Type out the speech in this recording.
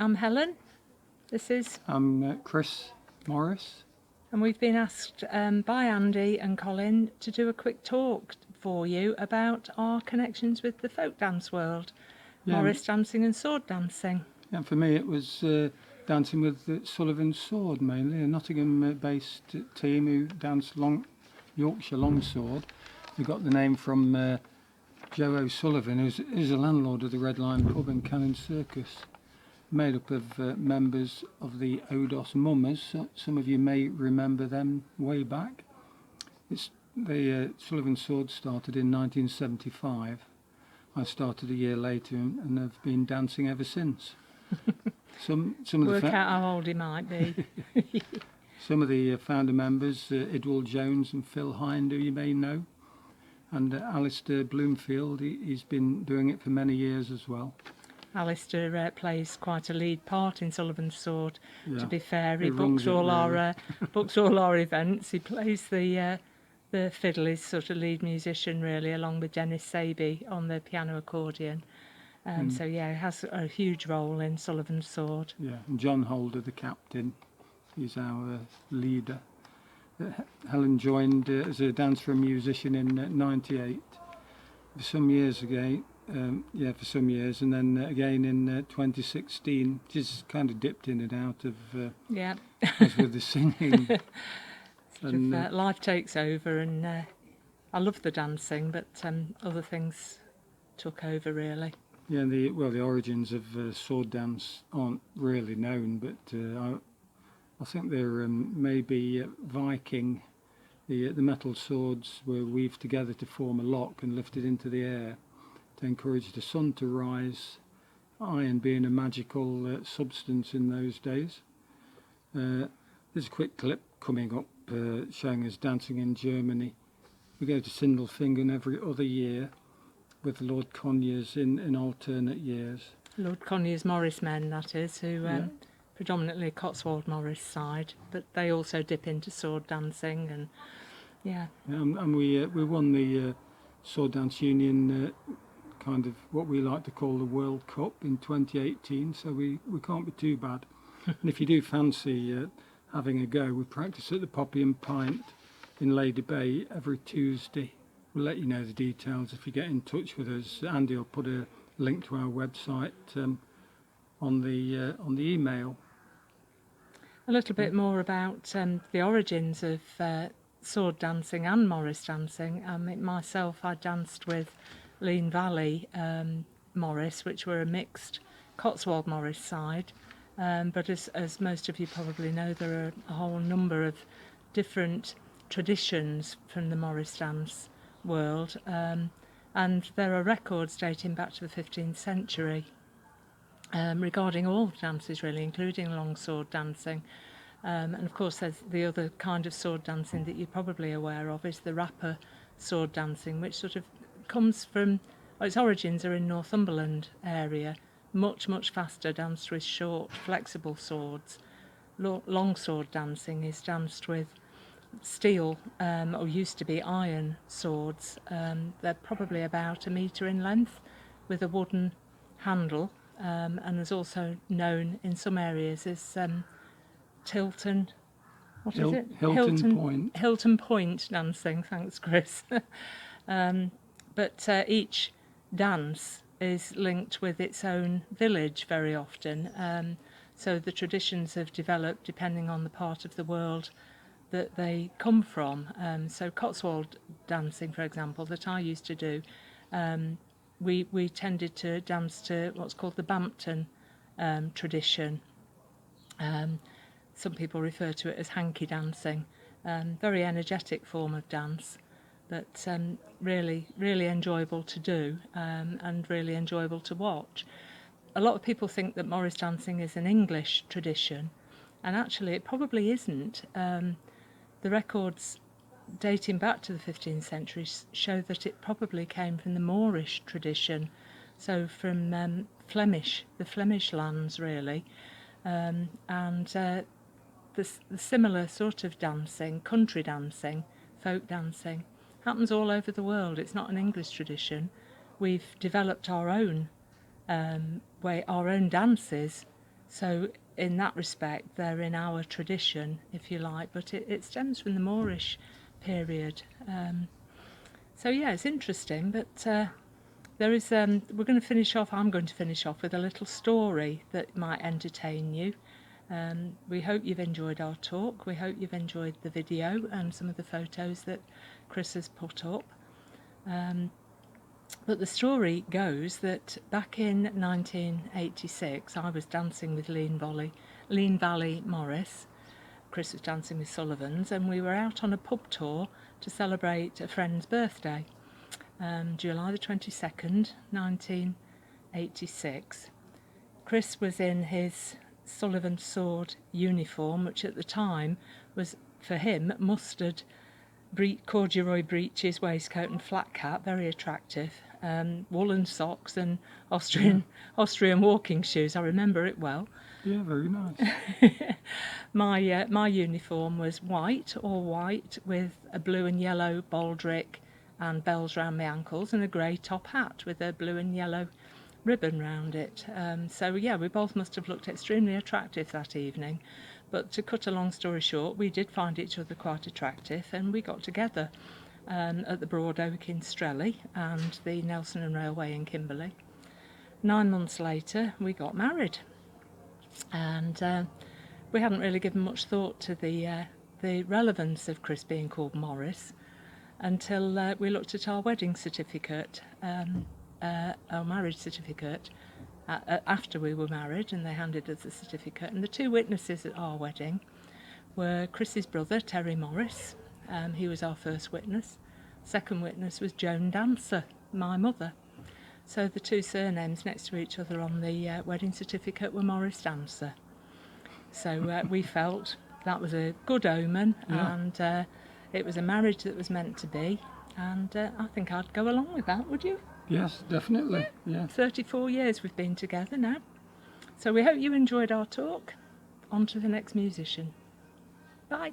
I'm Helen. This is... I'm Chris Morris. And we've been asked by Andy and Colin to do a quick talk for you about our connections with the folk dance world, Morris dancing and sword dancing. Yeah, for me it was dancing with Sullivan's Sword mainly, a Nottingham-based team who danced Yorkshire longsword. We got the name from Joe O'Sullivan, who's a landlord of the Red Lion pub in Cannon Circus, made up of members of the Odos Mummers. So some of you may remember them way back. The Sullivan Sword started in 1975. I started a year later and have been dancing ever since. Some of Work out how old he might be. Some of the founder members, Idwal Jones and Phil Hind, who you may know, and Alistair Bloomfield, he's been doing it for many years as well. Alistair plays quite a lead part in Sullivan's Sword. Yeah. To be fair, he books all our events. He plays the fiddle. He's sort of lead musician really, along with Dennis Saby on the piano accordion. So yeah, he has a huge role in Sullivan's Sword. Yeah, and John Holder, the captain, is our leader. Helen joined as a dancer and musician in '98. For some years ago, and then again in 2016. Just kind of dipped in and out of as with the singing. Life takes over, and I love the dancing, but other things took over really. Yeah, the origins of sword dance aren't really known, but I think they're maybe Viking. The metal swords were weaved together to form a lock and lifted into the air to encourage the sun to rise, iron being a magical substance in those days. There's a quick clip coming up showing us dancing in Germany. We go to Sindelfingen every other year with the Lord Conyers in alternate years. Lord Conyers Morris men, that is, who predominantly Cotswold Morris side, but they also dip into sword dancing and and we won the Sword Dance Union kind of what we like to call the World Cup in 2018, so we can't be too bad. And if you do fancy having a go, we practice at the Poppy and Pint in Lady Bay every Tuesday. We'll let you know the details if you get in touch with us. Andy will put a link to our website on the email. A little bit more about the origins of sword dancing and Morris dancing. Myself, I danced with Lean Valley Morris, which were a mixed Cotswold Morris side. But as most of you probably know, there are a whole number of different traditions from the Morris dance world, and there are records dating back to the 15th century regarding all the dances really, including longsword dancing. And of course there's the other kind of sword dancing that you're probably aware of is the rapper sword dancing, which sort of comes from, its origins are in Northumberland area, much faster, danced with short flexible swords. Longsword dancing is danced with steel or used to be iron swords. They're probably about 1 metre in length with a wooden handle, and there's also known in some areas as Hilton Point. Hilton Point dancing. Thanks, Chris. But each dance is linked with its own village very often. So the traditions have developed depending on the part of the world that they come from. So Cotswold dancing, for example, that I used to do, we tended to dance to what's called the Bampton tradition. Some people refer to it as hanky dancing. Very energetic form of dance, but really enjoyable to do and really enjoyable to watch. A lot of people think that Morris dancing is an English tradition, and actually it probably isn't. The records dating back to the 15th century show that it probably came from the Moorish tradition, so from the Flemish lands really, and the similar sort of dancing, country dancing, folk dancing, happens all over the world. It's not an English tradition. We've developed our own our own dances So in that respect, they're in our tradition, if you like, but it stems from the Moorish period. So yeah, it's interesting, but there is. We're going to finish off. I'm going to finish off with a little story that might entertain you. We hope you've enjoyed our talk. We hope you've enjoyed the video and some of the photos that Chris has put up. But the story goes that back in 1986, I was dancing with Lean Valley Morris. Chris was dancing with Sullivan's, and we were out on a pub tour to celebrate a friend's birthday, July the 22nd, 1986. Chris was in his Sullivan Sword uniform, which at the time was, for him, mustard, corduroy breeches, waistcoat and flat cap, very attractive, woolen socks and Austrian walking shoes. I remember it well. Yeah, very nice. My uniform was all white, with a blue and yellow baldric and bells round my ankles, and a grey top hat with a blue and yellow ribbon round it. So yeah, we both must have looked extremely attractive that evening. But to cut a long story short, we did find each other quite attractive, and we got together at the Broad Oak in Strelly and the Nelson and Railway in Kimberley. 9 months later, we got married, and we hadn't really given much thought to the relevance of Chris being called Morris until we looked at our wedding certificate, our marriage certificate, after we were married, and they handed us the certificate. And the two witnesses at our wedding were Chris's brother, Terry Morris. He was our first witness. Second witness was Joan Dancer, my mother. So the two surnames next to each other on the wedding certificate were Morris Dancer. So we felt that was a good omen, and it was a marriage that was meant to be, and I think I'd go along with that, would you? Yes, definitely. Yeah. 34 years we've been together now. So we hope you enjoyed our talk. On to the next musician. Bye.